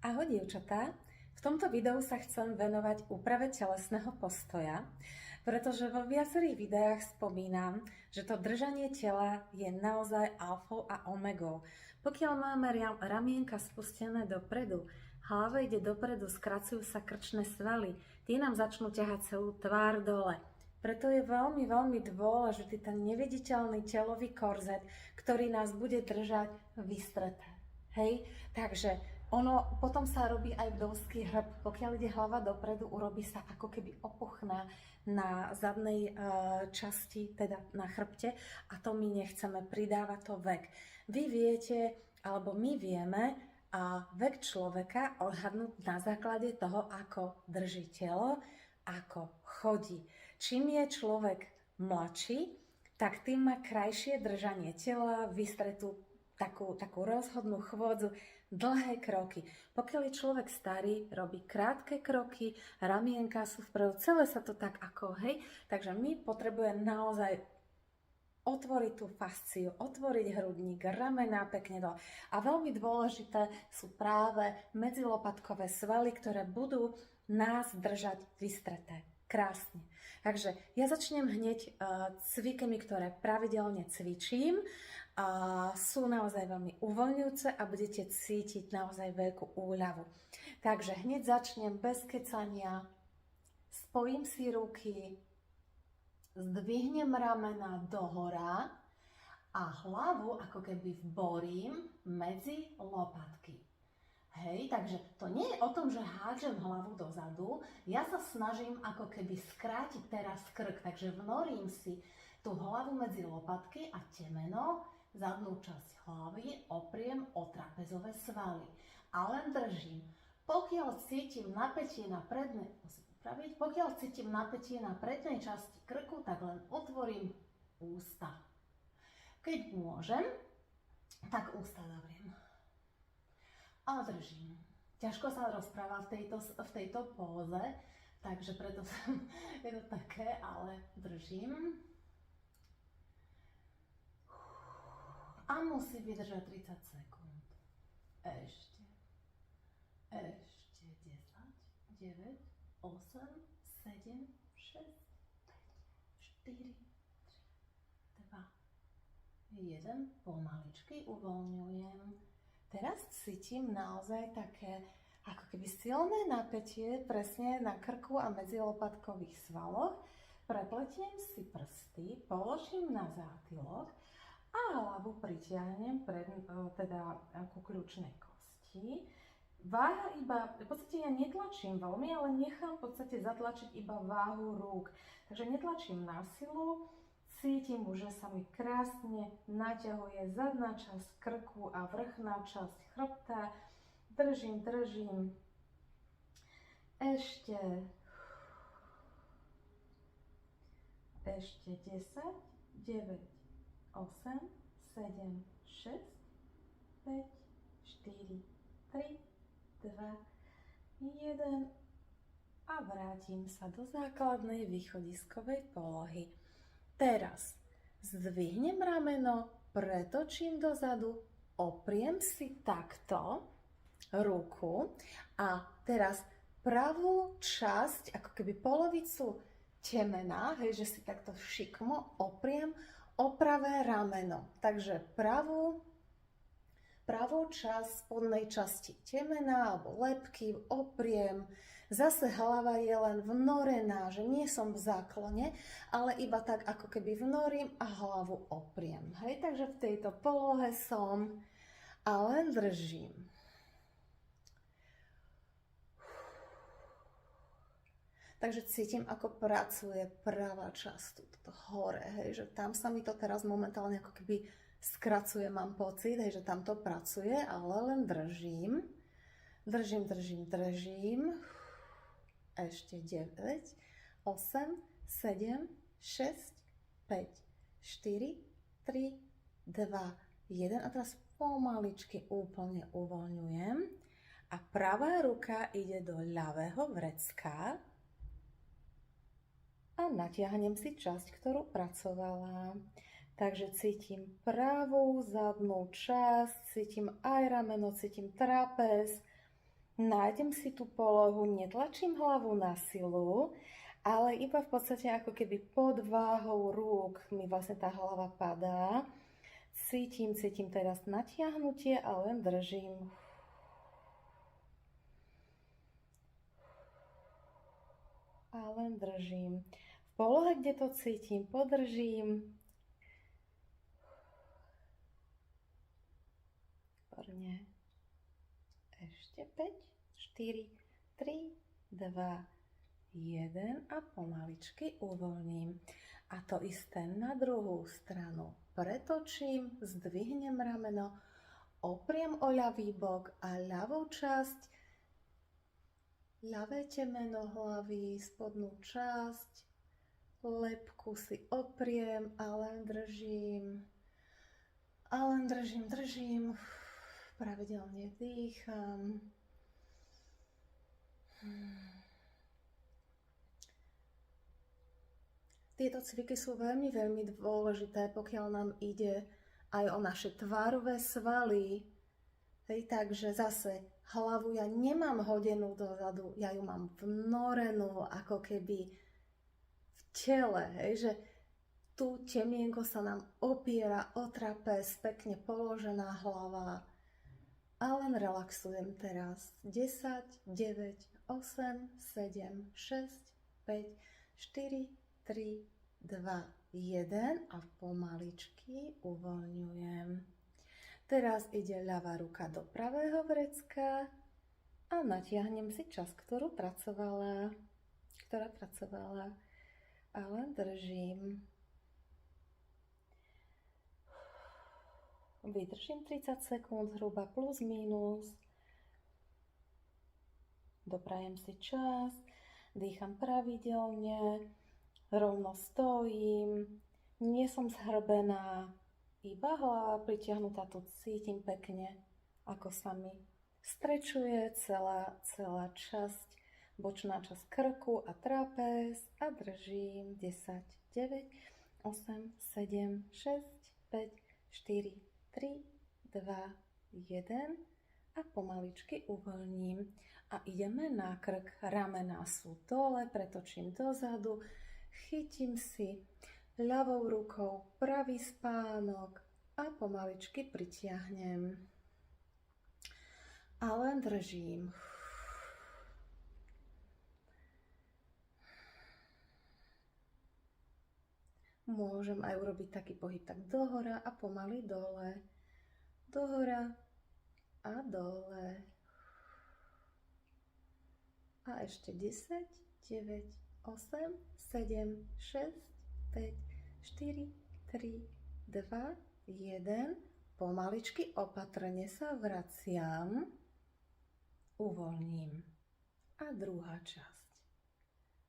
Ahoj dievčatá, v tomto videu sa chcem venovať úprave telesného postoja, pretože vo viacerých videách spomínam, že to držanie tela je naozaj alfou a omegou. Pokiaľ máme ramienka spustené dopredu, hlava ide dopredu, skracujú sa krčné svaly, tie nám začnú ťahať celú tvár dole. Preto je veľmi, veľmi dôležitý ten neviditeľný telový korzet, ktorý nás bude držať vystreté. Hej, takže ono potom sa robí aj vdovský hrb. Pokiaľ ide hlava dopredu, urobí sa ako keby opuchná na zadnej časti, teda na chrbte, a to my nechceme, pridáva to vek. Vy viete, alebo my vieme, vek človeka odhadnúť na základe toho, ako drží telo, ako chodí. Čím je človek mladší, tak tým má krajšie držanie tela, vystretú takú rozhodnú chôdzu, dlhé kroky. Pokiaľ je človek starý, robí krátke kroky, ramienka sú vpredu, celé sa to tak ako, hej. Takže my potrebujeme naozaj otvoriť tú fasciu, otvoriť hrudník, ramená pekne dole. A veľmi dôležité sú práve medzilopatkové svaly, ktoré budú nás držať vystreté. Krásne. Takže ja začnem hneď cvikmi, ktoré pravidelne cvičím. Sú naozaj veľmi uvoľňujúce a budete cítiť naozaj veľkú úľavu. Takže hneď začnem bez kecania. Spojím si ruky, zdvihnem ramena dohora a hlavu ako keby vborím medzi lopatky. Hej, takže to nie je o tom, že hádžem hlavu dozadu, ja sa snažím ako keby skrátiť teraz krk, takže vnorím si tú hlavu medzi lopatky a temeno, zadnú časť hlavy opriem o trapezové svaly a len držím. Pokiaľ cítim napätie na prednej časti krku, tak len otvorím ústa. Keď môžem, tak ústa zavriem. A držím. Ťažko sa rozpráva v tejto póze, takže preto je to také, ale držím. A musí vydržať 30 sekúnd. Ešte 10, 9, 8, 7, 6, 5, 4, 3, 2, 1. Pomaličky uvoľňujem. Teraz cítim naozaj také ako keby silné napätie presne na krku a medzilopatkových svaloch. Prepletiem si prsty, položím na zátylok a hlavu pritiahnem ku kľúčnej kosti. Váha iba, v podstate ja netlačím veľmi, ale nechám v podstate zatlačiť iba váhu rúk. Takže netlačím na silu. Cítim už, že sa mi krásne naťahuje zadná časť krku a vrchná časť chrbta. Držím. Ešte 10, 9, 8, 7, 6, 5, 4, 3, 2, 1 a vrátim sa do základnej východiskovej polohy. Teraz zdvihnem rameno, pretočím dozadu, opriem si takto ruku a teraz pravú časť, ako keby polovicu temena, hej, že si takto šikmo opriem o pravé rameno. Takže pravú časť spodnej časti temena alebo lebky opriem. Zase hlava je len vnorená, že nie som v záklone, ale iba tak ako keby vnorím a hlavu opriem. Hej, takže v tejto polohe som a len držím. Takže cítim, ako pracuje pravá časť tuto hore, hej, že tam sa mi to teraz momentálne ako keby skracuje, mám pocit, hej, že tam to pracuje, ale len držím. Držím. Ešte 9, 8, 7, 6, 5, 4, 3, 2, 1 a teraz pomaličky úplne uvoľňujem a pravá ruka ide do ľavého vrecka a natiahnem si časť, ktorú pracovala. Takže cítim pravú zadnú časť, cítim aj rameno, cítim trapez, Nájdem si tú polohu, netlačím hlavu na silu, ale iba v podstate ako keby pod váhou rúk mi vlastne tá hlava padá. Cítim teraz natiahnutie a len držím. A len držím. V polohe, kde to cítim, podržím. Výborne. Ešte 5, 4, 3, 2, 1 a pomaličky uvoľním. A to isté na druhú stranu. Pretočím, zdvihnem rameno, opriem o ľavý bok a ľavú časť, ľavé temeno hlavy, spodnú časť, lebku si opriem a len držím. A len držím. Pravidelne dýcham. Tieto cviky sú veľmi dôležité, pokiaľ nám ide aj o naše tvárové svaly. Hej, takže zase hlavu ja nemám hodenú dozadu, ja ju mám vnorenú, ako keby v tele, hej, že tu temienko sa nám opiera o trapez, pekne položená hlava. A len relaxujem teraz. 10, 9, 8, 7, 6, 5, 4, 3, 2, 1 a pomaličky uvoľňujem. Teraz ide ľavá ruka do pravého vrecka a natiahnem si časť, ktorá pracovala. A len držím. Vydržím 30 sekúnd, zhruba plus minus. Doprajem si čas, dýcham pravidelne, rovno stojím, nie som zhrbená, iba hlava pritiahnutá, tu cítim pekne, ako sa mi strečuje celá časť, bočná časť krku a trapez a držím 10, 9, 8, 7, 6, 5, 4, 3, 2, 1 a pomaličky uvoľním. A ideme na krk, ramená sú dole, pretočím dozadu, chytím si ľavou rukou pravý spánok a pomaličky pritiahnem. A len držím. Môžem aj urobiť taký pohyb tak dohora a pomaly dole. Dohora a dole. A ešte 10, 9, 8, 7, 6, 5, 4, 3, 2, 1. Pomaličky opatrne sa vraciam. Uvoľním. A druhá časť.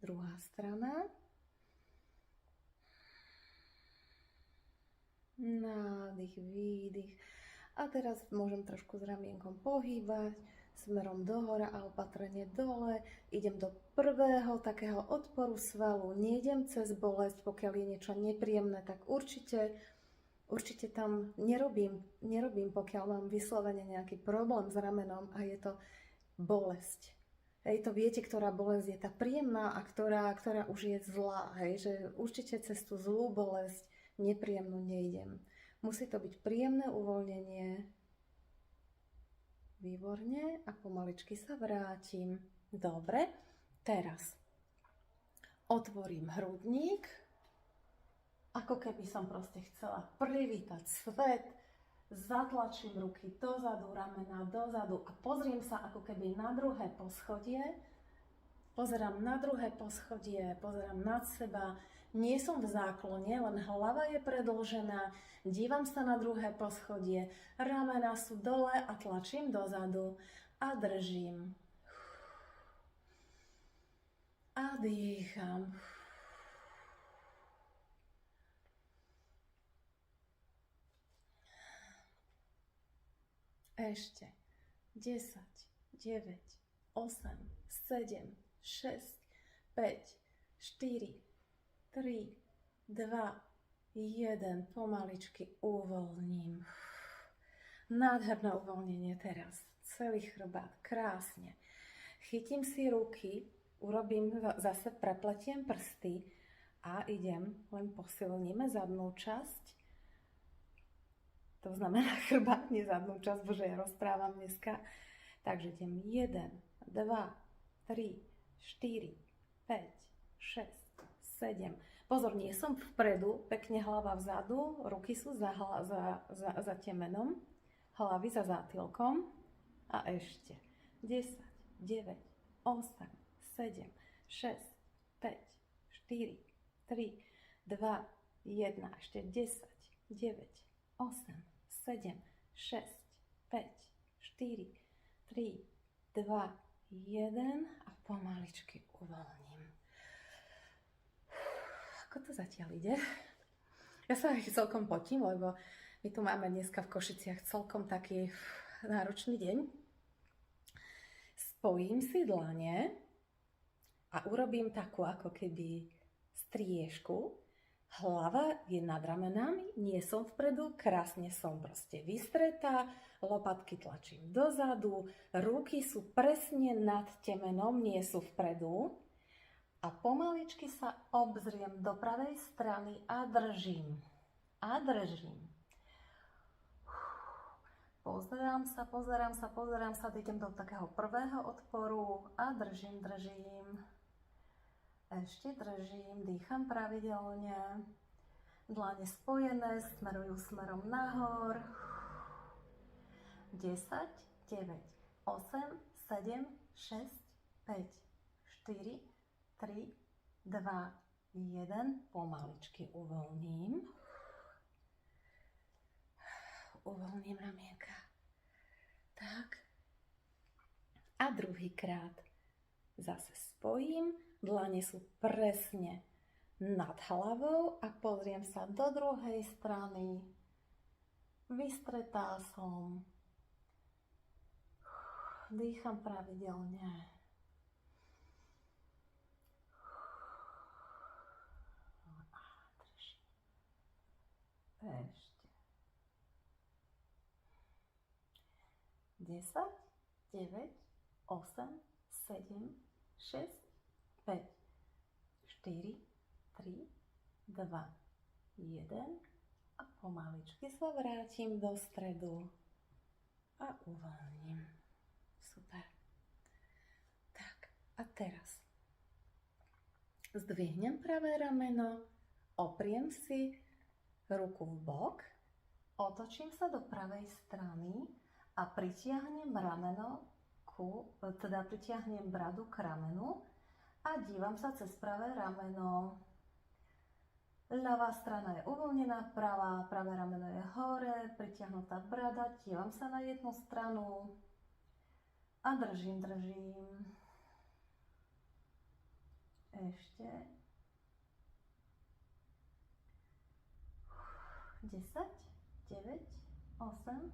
Druhá strana. Nádych, výdych. A teraz môžem trošku s ramienkom pohýbať smerom dohora a opatrne dole. Idem do prvého takého odporu svalu. Nejdem cez bolesť, pokiaľ je niečo nepríjemné, tak určite tam nerobím, pokiaľ mám vyslovene nejaký problém s ramenom a je to bolesť. Hej, to viete, ktorá bolesť je tá príjemná a ktorá už je zlá. Hej, že určite cez tú zlú bolesť nepríjemnú nejdem. Musí to byť príjemné uvoľnenie. Výborne. A pomaličky sa vrátim. Dobre. Teraz otvorím hrudník. Ako keby som proste chcela privítať svet. Zatlačím ruky dozadu, ramená dozadu a pozriem sa ako keby na druhé poschodie. Pozerám na druhé poschodie, pozerám nad seba. Nie som v záklone, len hlava je predĺžená, dívam sa na druhé poschodie, ramená sú dole a tlačím dozadu a držím. A dýcham. Ešte 10, 9, 8, 7, 6, 5, 4, 3, 2, 1, pomaličky uvoľním. Nádherné uvoľnenie teraz. celý chrbát, krásne. Chytím si ruky, urobím zase, prepletiem prsty a idem, len posilníme zadnú časť. To znamená chrbát, nie zadnú časť, bože, ja rozprávam dneska. Takže idem 1, 2, 3, 4, 5, 6, 7. Pozor, nie som vpredu, pekne hlava vzadu, ruky sú za temenom, hlavy za zátylkom a ešte 10, 9, 8, 7, 6, 5, 4, 3, 2, 1, ešte 10, 9, 8, 7, 6, 5, 4, 3, 2, 1 a pomaličky uvoľním. Ako to zatiaľ ide? Ja sa aj celkom potím, lebo my tu máme dneska v Košiciach celkom taký náročný deň. Spojím si dlane a urobím takú ako keby striežku. Hlava je nad ramenami, nie som vpredu, krásne som proste vystretá, lopatky tlačím dozadu, ruky sú presne nad temenom, nie sú vpredu. A pomaličky sa obzriem do pravej strany a držím. Pozerám sa, idem do takého prvého odporu a držím. Ešte držím, dýcham pravidelne. Dlane spojené, smerujú smerom nahor. 10, 9, 8, 7, 6, 5, 4, 3, 2, 1, pomaličky uvoľním. Uvoľním ramienka. Tak. A druhýkrát zase spojím, dlane sú presne nad hlavou a pozriem sa do druhej strany. Vystretá som. Dýcham pravidelne. Ešte. 10, 9, 8, 7, 6, 5, 4, 3, 2, 1 a pomaličky sa vrátim do stredu a uvoľním. Super. Tak, a teraz zdvihnem pravé rameno, opriem si ruku v bok, otočím sa do pravej strany a pritiahnem rameno pritiahnem bradu k ramenu a dívam sa cez pravé rameno. Ľavá strana je uvoľnená, pravé rameno je hore, pritiahnutá brada, dívam sa na jednu stranu a držím. Ešte. 10, 9, 8,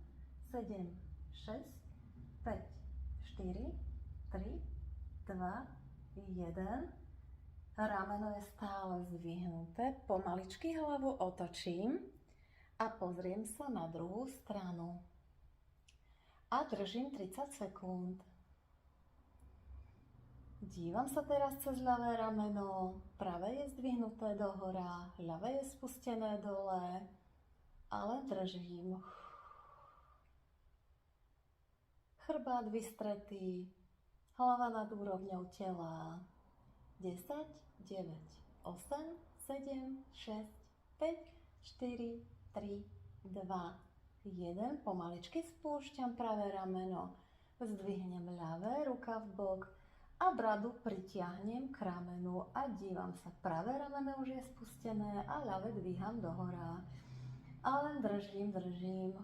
7, 6, 5, 4, 3, 2, 1. Rameno je stále zdvihnuté. Pomaličky hlavu otočím a pozriem sa na druhú stranu. A držím 30 sekúnd. Dívam sa teraz cez ľavé rameno. Pravé je zdvihnuté dohora, ľavé je spustené dole. Ale držím. Chrbát vystretý, hlava nad úrovňou tela. 10, 9, 8, 7, 6, 5, 4, 3, 2, 1. Pomaličky spúšťam pravé rameno, zdvihnem ľavé, ruka v bok a bradu pritiahnem k ramenu a dívam sa. Pravé rameno už je spustené a ľavé dvíham dohora. A len držím.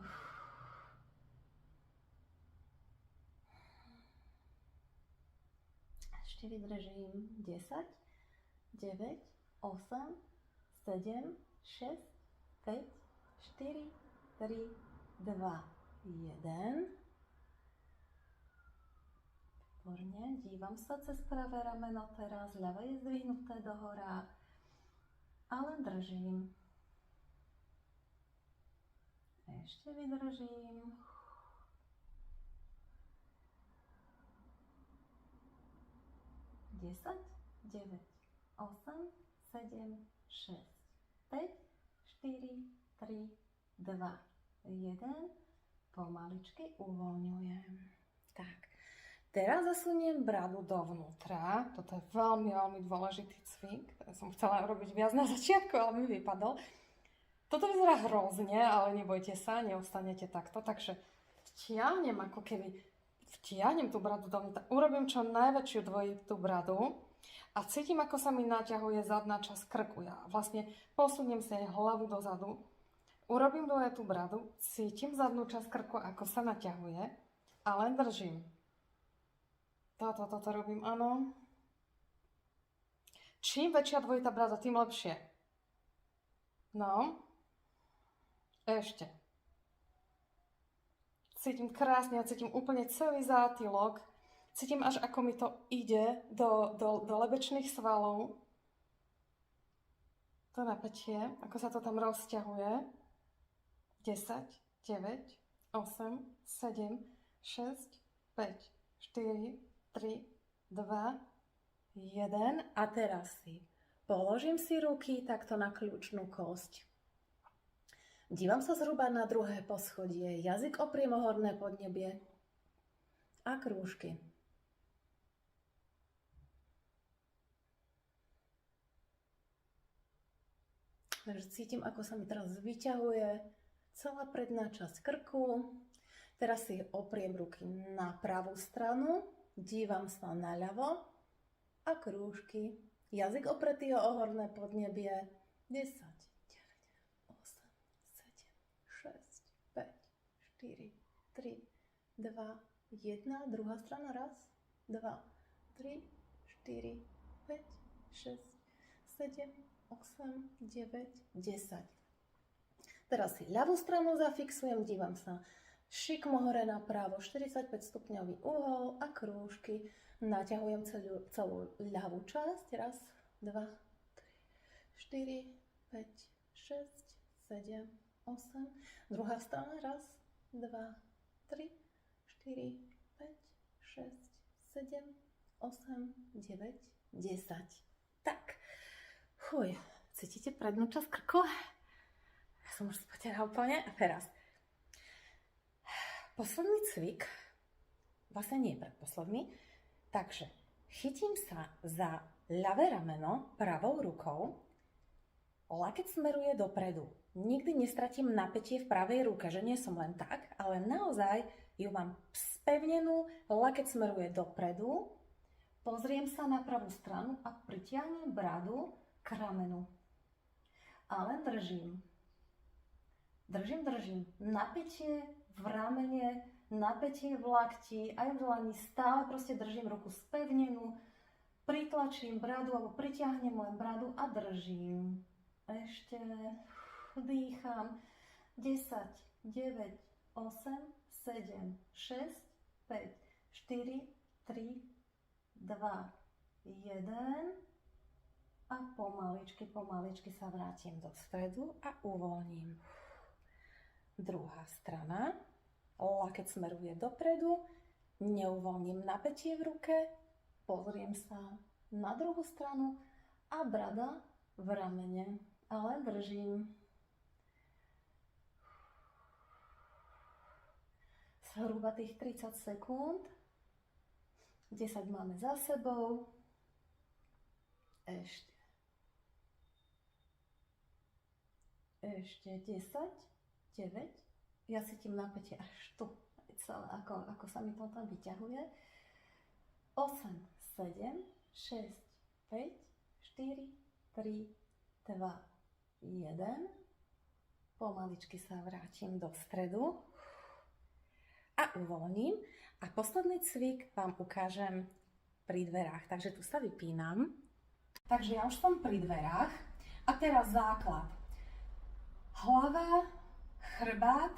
Ešte vydržím. 10, 9, 8, 7, 6, 5, 4, 3, 2, 1. Výborne. Dívam sa cez pravé rameno teraz. Ľavé je zdvihnuté dohora. A len držím. Ešte vydržím. 10, 9, 8, 7, 6, 5, 4, 3, 2, 1. Pomaličky uvoľňujem. Tak. Teraz zasuniem bradu dovnútra. Toto je veľmi, veľmi dôležitý cvik. Som chcela robiť viac na začiatku, ale mi vypadol. Toto vyzerá hrozne, ale nebojte sa, neostanete takto. Takže vtiahnem ako keby, vtiahnem tú bradu dovnútra. Urobím čo najväčšiu dvojitú bradu a cítim, ako sa mi naťahuje zadná časť krku. Ja vlastne posuniem si aj hlavu dozadu. Urobím dvojitú bradu, cítim zadnú časť krku, ako sa naťahuje a len držím. Toto robím, áno. Čím väčšia dvojitá brada, tým lepšie. No. Ešte. Cítim krásne, ja cítim úplne celý zátylok. Cítim až ako mi to ide do lebečných svalov. To napätie, ako sa to tam rozťahuje. 10, 9, 8, 7, 6, 5, 4, 3, 2, 1. A teraz položím si ruky takto na kľúčnú kosť. Dívam sa zhruba na druhé poschodie. Jazyk opriem o horné podnebie a krúžky. Takže cítim, ako sa mi teraz vyťahuje celá predná časť krku. Teraz si opriem ruky na pravú stranu. Dívam sa naľavo a krúžky. Jazyk opretý o horné podnebie. 10, 9, 8, 7, 6, 5, 4, 3, 2, 1. Druhá strana. Raz, 2, 3, 4, 5, 6, 7, 8, 9, 10. Teraz si ľavú stranu zafixujem. Dívam sa šikmo hore napravo, 45 stupňový uhol a krúžky. Naťahujem celú ľavú časť. Raz, 2, 3, 4, 5, 6, 7, 8. Druhá strana. Raz, 2, 3, 4, 5, 6, 7, 8, 9, 10. Tak. Chuj. Cítite prednú časť krku? Ja som už spotená úplne. A teraz posledný cvik, vlastne nie predposledný, takže chytím sa za ľavé rameno pravou rukou, lakeť smeruje dopredu. Nikdy nestratím napätie v pravej ruke, že nie som len tak, ale naozaj ju mám spevnenú, lakeť smeruje dopredu, pozriem sa na pravú stranu a pritiahnem bradu k ramenu. A len držím. Držím. Napätie v ramene, napätie v lakti, aj v dlani, stále proste držím ruku spevnenú, pritlačím bradu alebo pritiahnem len bradu a držím. Ešte dýcham. 10, 9, 8, 7, 6, 5, 4, 3, 2, 1 a pomaličky sa vrátim do stredu a uvoľním. Druhá strana, lakeť smeruje dopredu, neuvoľním napätie v ruke, pozriem sa na druhú stranu a brada v ramene, ale držím. Zhruba tých 30 sekúnd, 10 máme za sebou, ešte 10, 9, ja cítim napätie až tu, celé, ako sa mi to tam vyťahuje. 8, 7, 6, 5, 4, 3, 2, 1. Pomaličky sa vrátim do stredu a uvoľním. A posledný cvik vám ukážem pri dverách. Takže tu sa vypínam. Takže ja už som pri dverách a teraz základ. Hlava, chrbát,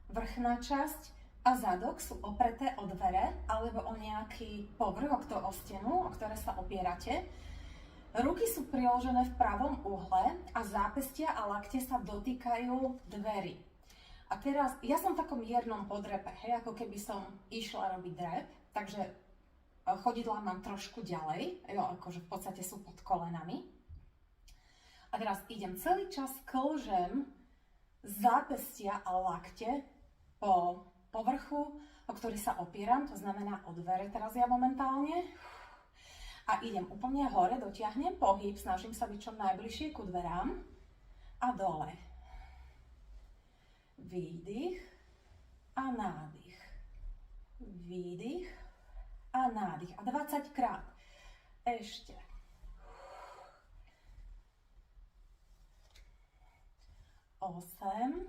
vrchná časť a zadok sú opreté o dvere alebo o nejaký povrch, o stenu, o ktoré sa opierate. Ruky sú priložené v pravom uhle a zápestia a lakte sa dotýkajú dverí. A teraz, ja som v takom miernom podrepe, hej, ako keby som išla robiť drep, takže chodidlá mám trošku ďalej, jo, akože v podstate sú pod kolenami. A teraz idem celý čas klžem zápestia a lakte po povrchu, o ktorý sa opieram, to znamená o dvere teraz ja momentálne. A idem úplne hore, dotiahnem pohyb, snažím sa byť čo najbližšie ku dverám a dole. Výdych a nádych. Výdych a nádych. A 20 krát. Ešte. Osem,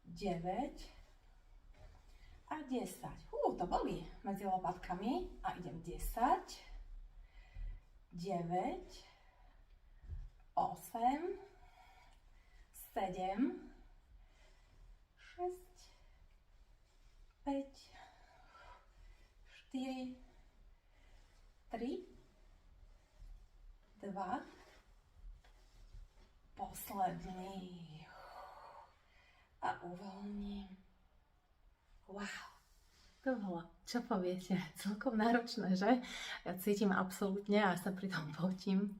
9 a 10. To bolí medzi lopatkami. A idem 10, 9, 8, 7, 6, 5, 4, 3, 2, posledný. A uvoľním. Wow. To bolo, čo poviete, celkom náročné, že? Ja cítim absolútne a sa pri tom potím.